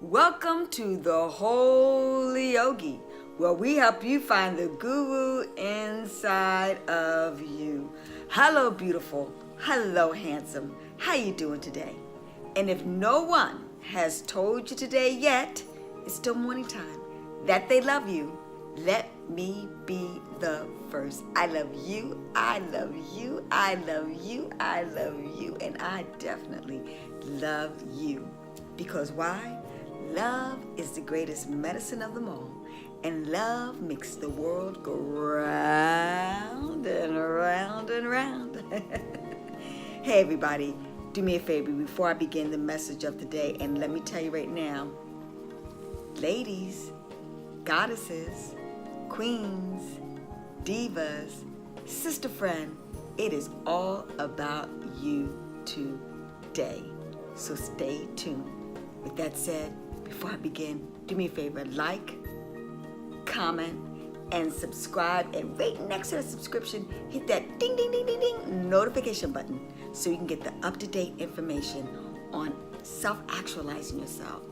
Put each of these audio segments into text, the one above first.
Welcome to the Holy Yogi, where we help you find the guru inside of you. Hello, beautiful. Hello, handsome. How you doing today? And if no one has told you today yet, it's still morning time, that they love you, let me be the first. I love you, I love you, I love you, I love you, and I definitely love you. Because why? Love is the greatest medicine of them all, and love makes the world go round and round and round. Hey everybody, do me a favor before I begin the message of the day, and let me tell you right now, ladies, goddesses, queens, divas, sister friend, it is all about you today. So stay tuned. With that said, before I begin, do me a favor, like, comment, and subscribe, and right next to the subscription, hit that ding, ding, ding, ding, ding notification button so you can get the up-to-date information on self-actualizing yourself,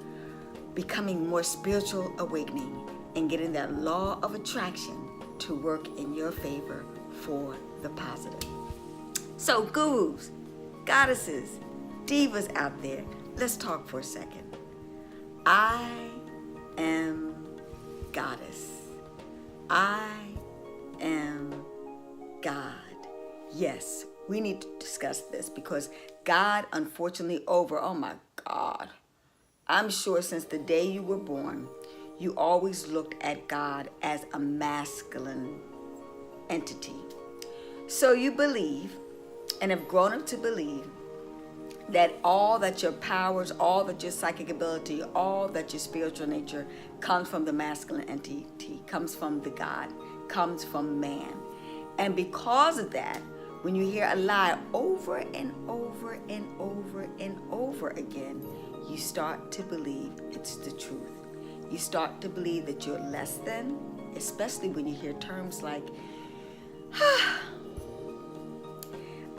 becoming more spiritual awakening, and getting that law of attraction to work in your favor for the positive. So gurus, goddesses, divas out there, let's talk for a second. I am goddess. I am God. Yes, we need to discuss this because God, unfortunately, oh my God, I'm sure since the day you were born, you always looked at God as a masculine entity. So you believe and have grown up to believe that all that your powers, all that your psychic ability, all that your spiritual nature comes from the masculine entity, comes from the God, comes from man. And because of that, when you hear a lie over and over and over and over again, you start to believe it's the truth. You start to believe that you're less than, especially when you hear terms like,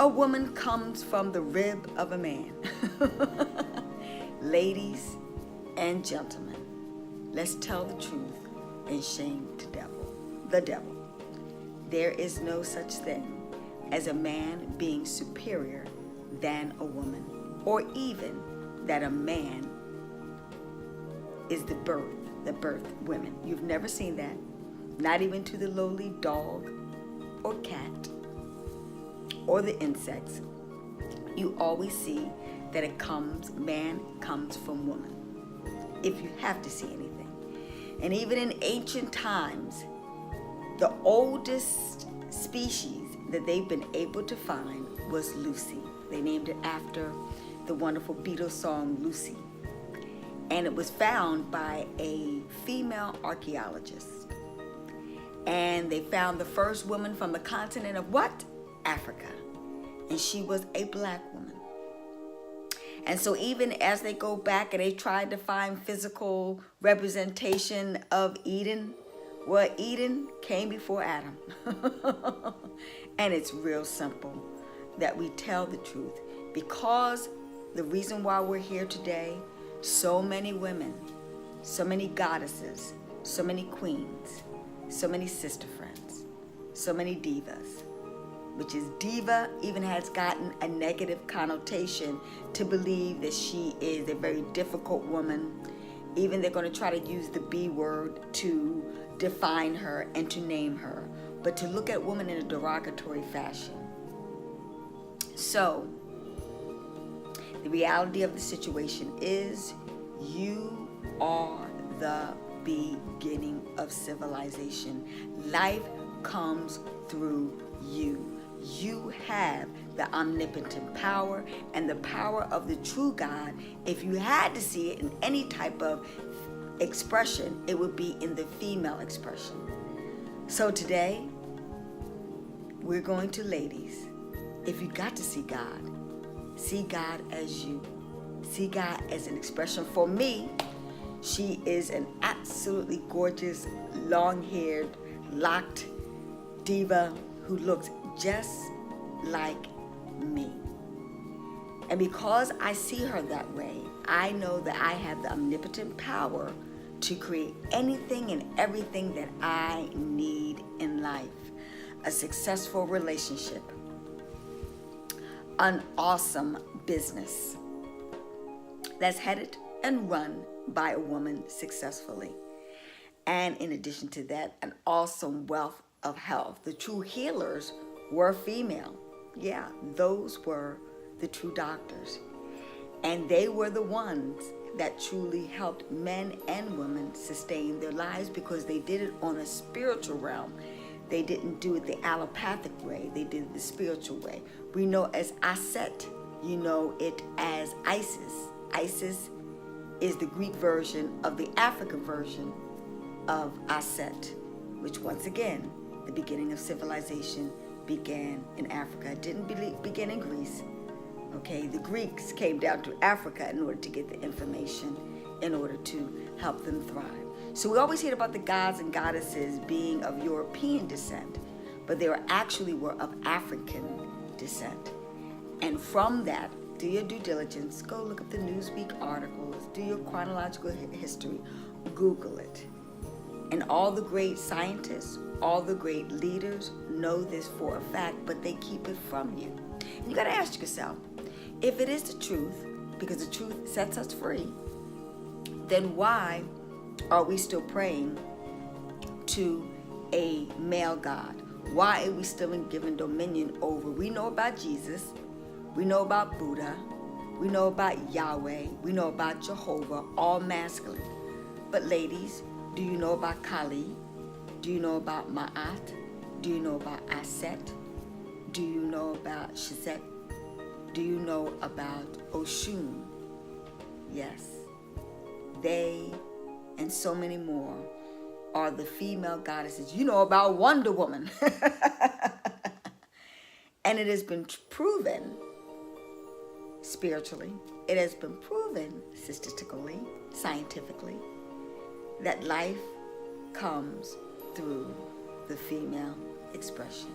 a woman comes from the rib of a man. Ladies and gentlemen, let's tell the truth and shame the devil. There is no such thing as a man being superior than a woman, or even that a man is the birth women. You've never seen that, not even to the lowly dog or cat or the insects. You always see that man comes from woman, if you have to see anything. And even in ancient times, the oldest species that they've been able to find was Lucy. They named it after the wonderful Beatles song Lucy. And it was found by a female archaeologist. And they found the first woman from the continent of what? Africa. And she was a black woman. And so even as they go back and they tried to find physical representation of Eden, well, Eden came before Adam. And it's real simple that we tell the truth, because the reason why we're here today, so many women, so many goddesses, so many queens, so many sister friends, so many divas, which is diva even has gotten a negative connotation to believe that she is a very difficult woman. Even they're going to try to use the B word to define her and to name her, but to look at women in a derogatory fashion. So the reality of the situation is you are the beginning of civilization. Life comes through you. You have the omnipotent power and the power of the true God. If you had to see it in any type of expression, it would be in the female expression. So today, we're going to, ladies, if you got to see God as you. See God as an expression. For me, she is an absolutely gorgeous, long-haired, locked diva who looks just like me. And because I see her that way, I know that I have the omnipotent power to create anything and everything that I need in life. A successful relationship, an awesome business that's headed and run by a woman successfully. And in addition to that, an awesome wealth of health. The true healers were female. Yeah, those were the true doctors. And they were the ones that truly helped men and women sustain their lives because they did it on a spiritual realm. They didn't do it the allopathic way. They did it the spiritual way. We know as Aset, you know it as Isis. Isis is the Greek version of the African version of Aset, which once again, the beginning of civilization began in Africa. It didn't begin in Greece. Okay, the Greeks came down to Africa in order to get the information, in order to help them thrive. So we always hear about the gods and goddesses being of European descent, but they were of African descent. And from that, do your due diligence, go look up the Newsweek articles, do your chronological history, Google it. And all the great scientists, all the great leaders know this for a fact, but they keep it from you. And you got to ask yourself, if it is the truth, because the truth sets us free, then why are we still praying to a male God? Why are we still given dominion over? We know about Jesus. We know about Buddha. We know about Yahweh. We know about Jehovah, all masculine. But ladies, do you know about Kali? Do you know about Ma'at? Do you know about Aset? Do you know about Shizet? Do you know about Oshun? Yes. They and so many more are the female goddesses. You know about Wonder Woman. And it has been proven spiritually, it has been proven statistically, scientifically, that life comes through the female expression.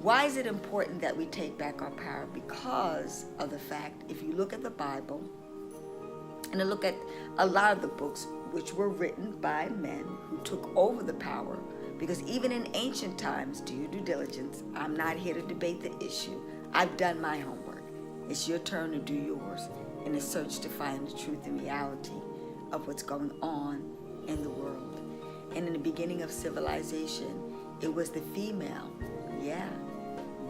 Why is it important that we take back our power? Because of the fact, if you look at the Bible, and you look at a lot of the books which were written by men who took over the power, because even in ancient times, do your due diligence. I'm not here to debate the issue. I've done my homework. It's your turn to do yours in a search to find the truth and reality of what's going on in the world. And in the beginning of civilization, it was the female,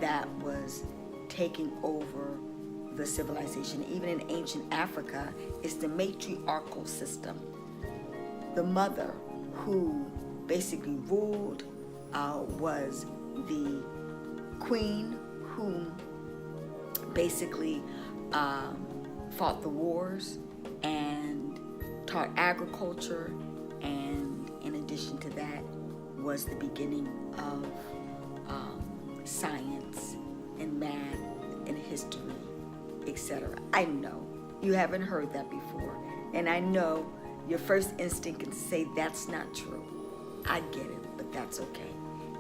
that was taking over the civilization. Even in ancient Africa, it's the matriarchal system. The mother who basically ruled was the queen who basically fought the wars and taught agriculture, and in addition to that was the beginning of science and math and history, etc. I know you haven't heard that before, and I know your first instinct can say that's not true. I get it, but that's okay.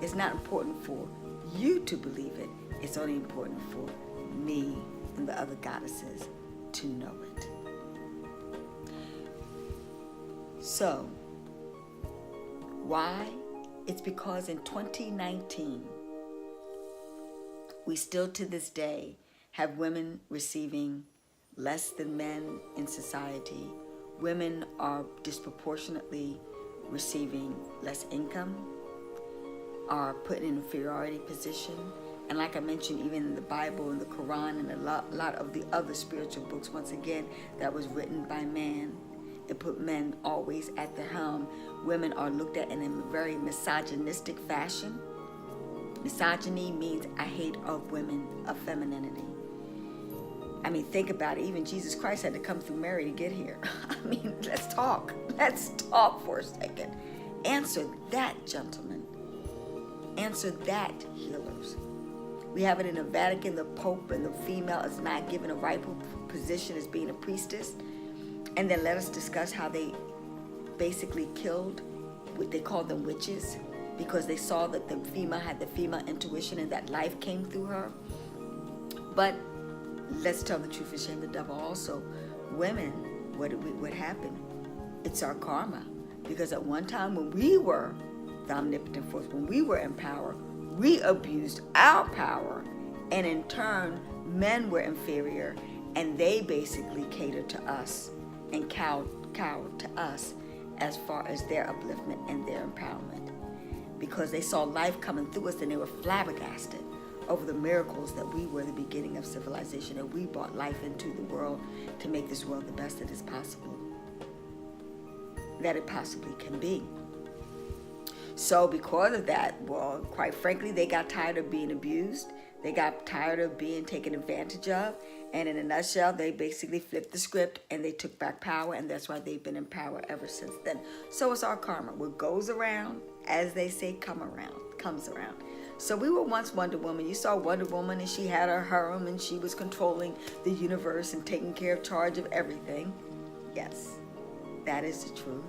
It's not important for you to believe it. It's only important for me and the other goddesses to know it. So, why? It's because in 2019, we still to this day have women receiving less than men in society. Women are disproportionately receiving less income, are put in an inferiority position. And like I mentioned, even in the Bible and the Quran and a lot of the other spiritual books, once again, that was written by man. It put men always at the helm. Women are looked at in a very misogynistic fashion. Misogyny means a hate of women, of femininity. I mean, think about it. Even Jesus Christ had to come through Mary to get here. I mean, let's talk. Let's talk for a second. Answer that, gentlemen. Answer that, healers. We have it in the Vatican. The Pope and the female is not given a rightful position as being a priestess. And then let us discuss how they basically killed, what they called them witches, because they saw that the female had the female intuition and that life came through her. But let's tell the truth and shame the devil also. Women, what happened? It's our karma. Because at one time when we were the omnipotent force, when we were in power, we abused our power, and in turn, men were inferior, and they basically catered to us and cowed to us as far as their upliftment and their empowerment. Because they saw life coming through us, and they were flabbergasted over the miracles that we were the beginning of civilization, and we brought life into the world to make this world the best that is possible, that it possibly can be. So because of that, well, quite frankly, they got tired of being abused. They got tired of being taken advantage of. And in a nutshell, they basically flipped the script and they took back power. And that's why they've been in power ever since then. So it's our karma. What goes around, as they say, comes around. So we were once Wonder Woman. You saw Wonder Woman, and she had her harem, and she was controlling the universe and taking charge of everything. Yes, that is the truth.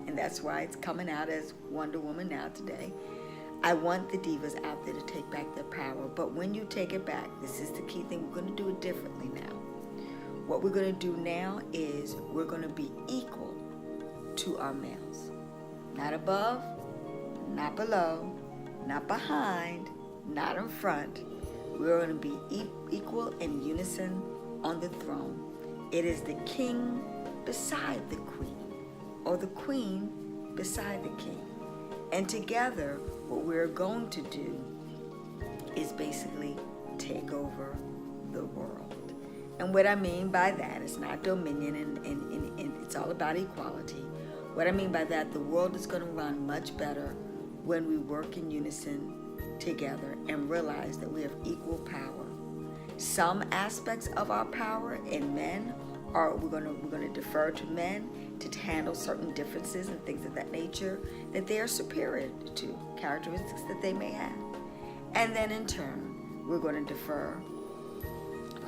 And that's why it's coming out as Wonder Woman now today. I want the divas out there to take back their power. But when you take it back, this is the key thing. We're going to do it differently now. What we're going to do now is we're going to be equal to our males. Not above, not below, not behind, not in front. We're going to be equal in unison on the throne. It is the king beside the queen, or the queen beside the king. And together, what we're going to do is basically take over the world. And what I mean by that is not dominion, and it's all about equality. What I mean by that, the world is going to run much better when we work in unison together and realize that we have equal power. Some aspects of our power in men are we're going to defer to men to handle certain differences and things of that nature that they are superior to, characteristics that they may have. And then in turn, we're going to defer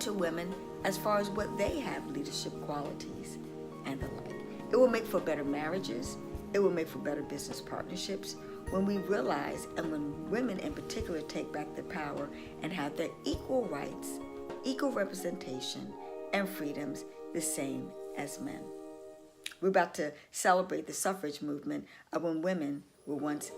to women as far as what they have, leadership qualities and the like. It will make for better marriages. It will make for better business partnerships when we realize, and when women in particular take back their power and have their equal rights, equal representation, and freedoms the same as men. We're about to celebrate the suffrage movement of when women were once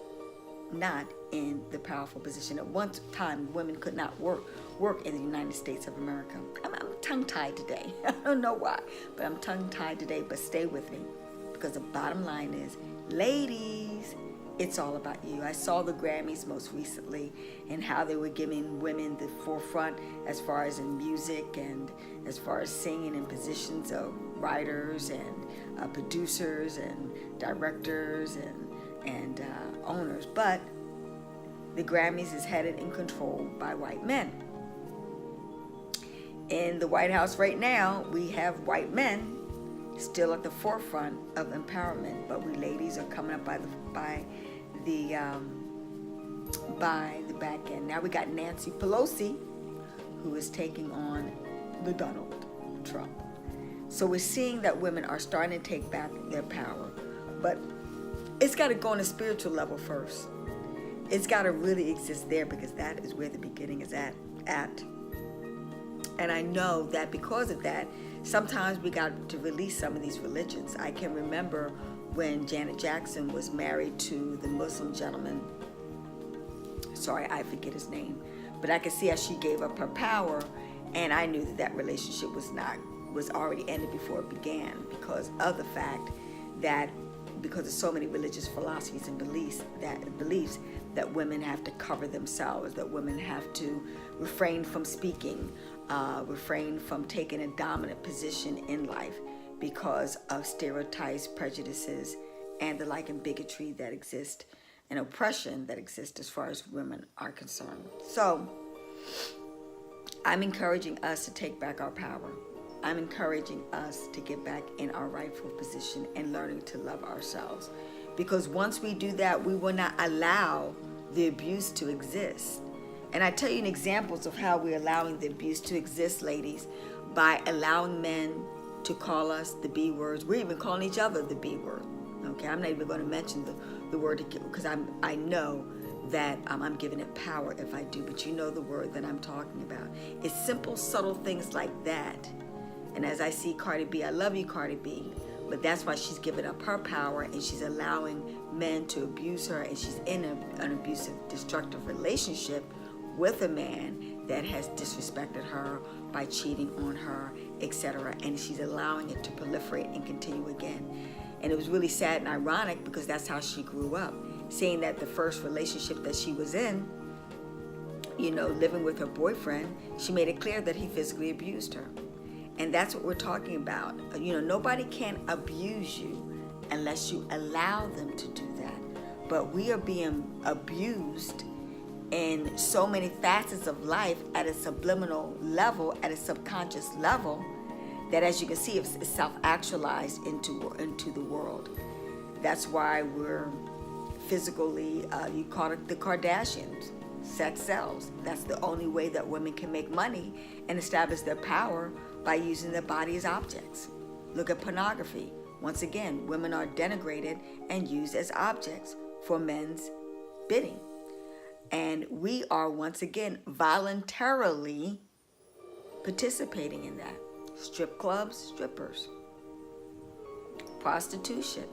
not in the powerful position. At one time, women could not work in the United States of America. I'm tongue-tied today. I don't know why, but I'm tongue-tied today, but stay with me, because the bottom line is, ladies, it's all about you. I saw the Grammys most recently and how they were giving women the forefront as far as in music and as far as singing in positions of writers and producers and directors and owners. But the Grammys is headed and controlled by white men. In the White House right now, we have white men still at the forefront of empowerment, but we ladies are coming up by the back end. Now we got Nancy Pelosi, who is taking on the Donald Trump. So we're seeing that women are starting to take back their power, but it's got to go on a spiritual level first. It's got to really exist there, because that is where the beginning is at. And I know that because of that, sometimes we got to release some of these religions. I can remember when Janet Jackson was married to the Muslim gentleman. Sorry, I forget his name. But I could see how she gave up her power, and I knew that relationship was already ended before it began, because of the fact that because of so many religious philosophies and beliefs that women have to cover themselves, that women have to refrain from speaking, refrain from taking a dominant position in life because of stereotypes, prejudices, and the like, and bigotry that exist, and oppression that exists as far as women are concerned. So I'm encouraging us to take back our power. I'm encouraging us to get back in our rightful position and learning to love ourselves. Because once we do that, we will not allow the abuse to exist. And I tell you examples of how we're allowing the abuse to exist, ladies, by allowing men to call us the B words. We're even calling each other the B word. Okay, I'm not even going to mention the word, because I know that I'm giving it power if I do, but you know the word that I'm talking about. It's simple, subtle things like that. And as I see Cardi B, I love you, Cardi B, but that's why she's giving up her power and she's allowing men to abuse her, and she's in an abusive, destructive relationship with a man that has disrespected her by cheating on her, etc. And she's allowing it to proliferate and continue again. And it was really sad and ironic because that's how she grew up, seeing that the first relationship that she was in, you know, living with her boyfriend, she made it clear that he physically abused her. And that's what we're talking about. You know, nobody can abuse you unless you allow them to do that. But we are being abused in so many facets of life at a subliminal level, at a subconscious level, that as you can see, it's self-actualized into the world. That's why we're physically, you call it the Kardashians, sex sells. That's the only way that women can make money and establish their power, by using their body as objects. Look at pornography. Once again, women are denigrated and used as objects for men's bidding. And we are once again voluntarily participating in that. Strip clubs, strippers, prostitution,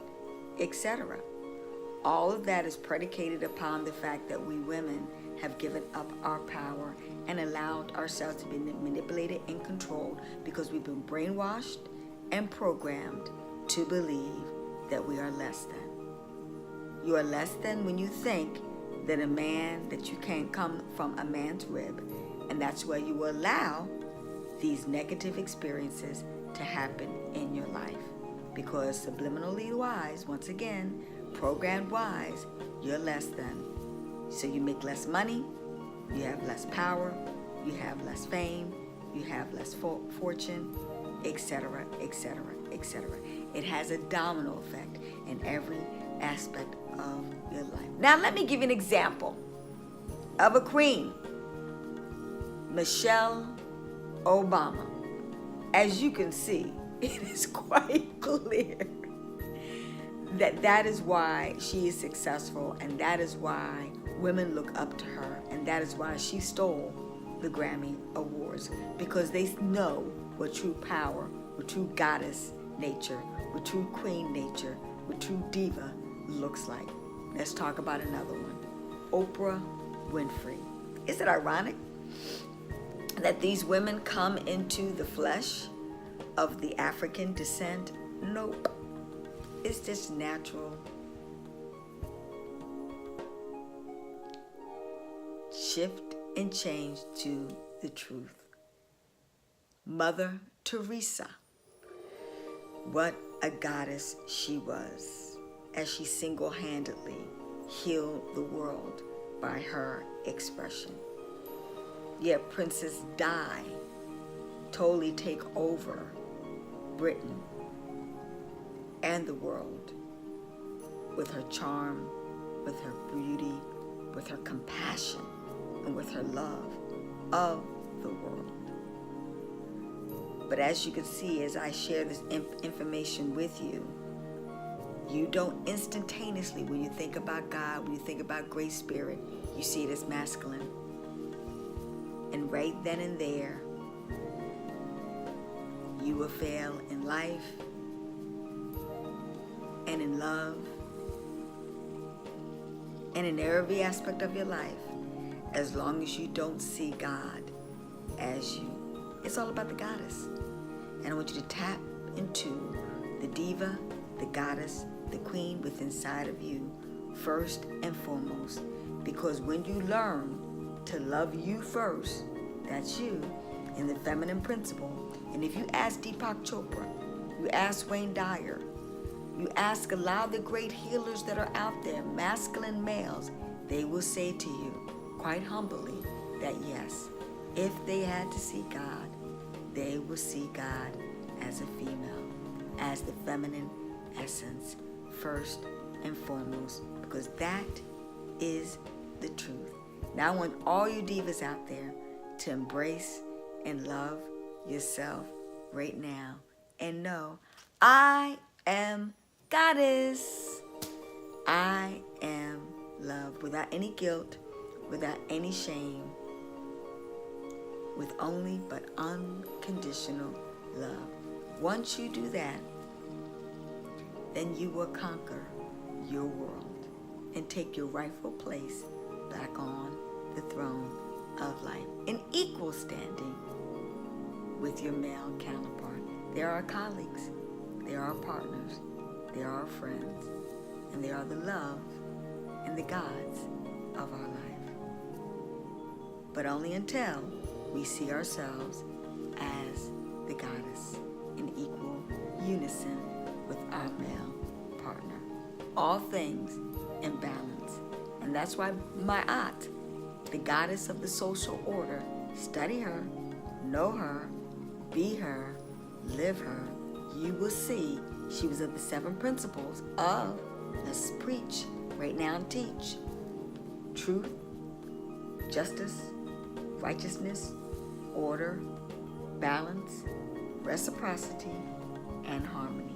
etc. All of that is predicated upon the fact that we women have given up our power and allowed ourselves to be manipulated and controlled because we've been brainwashed and programmed to believe that we are less than. You are less than when you think that you can't come from a man's rib, and that's where you will allow these negative experiences to happen in your life. Because subliminally wise, once again, programmed wise, you're less than. So you make less money, you have less power, you have less fame, you have less fortune, etc., etc., etc. It has a domino effect in every aspect of your life. Now let me give you an example of a queen, Michelle Obama. As you can see, it is quite clear that is why she is successful, and that is why women look up to her, and that is why she stole the Grammy Awards, because they know what true power, what true goddess nature, what true queen nature, what true diva looks like. Let's talk about another one, Oprah Winfrey. Is it ironic that these women come into the flesh of the African descent? Nope. It's just natural. Shift and change to the truth. Mother Theresa. What a goddess she was, as she single-handedly healed the world by her expression. Yet Princess Di totally take over Britain and the world with her charm, with her beauty, with her compassion, and with her love of the world. But as you can see, as I share this information with you, you don't instantaneously, when you think about God, when you think about Great Spirit, you see it as masculine. And right then and there, you will fail in life and in love and in every aspect of your life, as long as you don't see God as you. It's all about the goddess. And I want you to tap into the diva, the goddess, the queen within inside of you, first and foremost. Because when you learn to love you first, that's you, in the feminine principle. And if you ask Deepak Chopra, you ask Wayne Dyer, you ask a lot of the great healers that are out there, masculine males, they will say to you, quite humbly, that yes, if they had to see God, they will see God as a female, as the feminine essence, first and foremost, because that is the truth. Now I want all you divas out there to embrace and love yourself right now and know, I am goddess. I am love, without any guilt, without any shame, with only but unconditional love. Once you do that, then you will conquer your world and take your rightful place back on the throne of life in equal standing with your male counterpart. They are our colleagues, they are our partners, they are our friends, and they are the love and the gods of our life. But only until we see ourselves as the goddess in equal unison with our male partner. All things in balance. And that's why my aunt, the goddess of the social order, study her, know her, be her, live her. You will see she was of the 7 principles of, let's preach right now and teach, truth, justice, righteousness, order, balance, reciprocity, and harmony.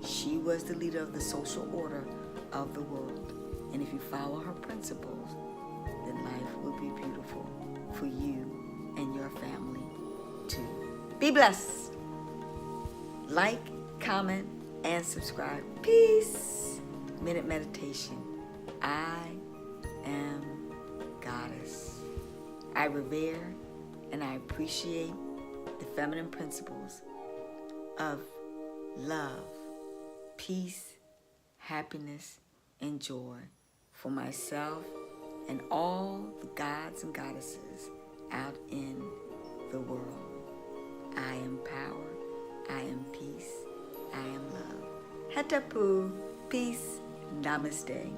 She was the leader of the social order of the world. And if you follow her principles, then life will be beautiful for you and your family too. Be blessed. Like, comment, and subscribe. Peace. Minute meditation. I am Goddess. I revere and I appreciate the feminine principles of love, peace, happiness, and joy for myself and all the gods and goddesses out in the world. I am power, I am peace, I am love. Hetapu, peace, namaste.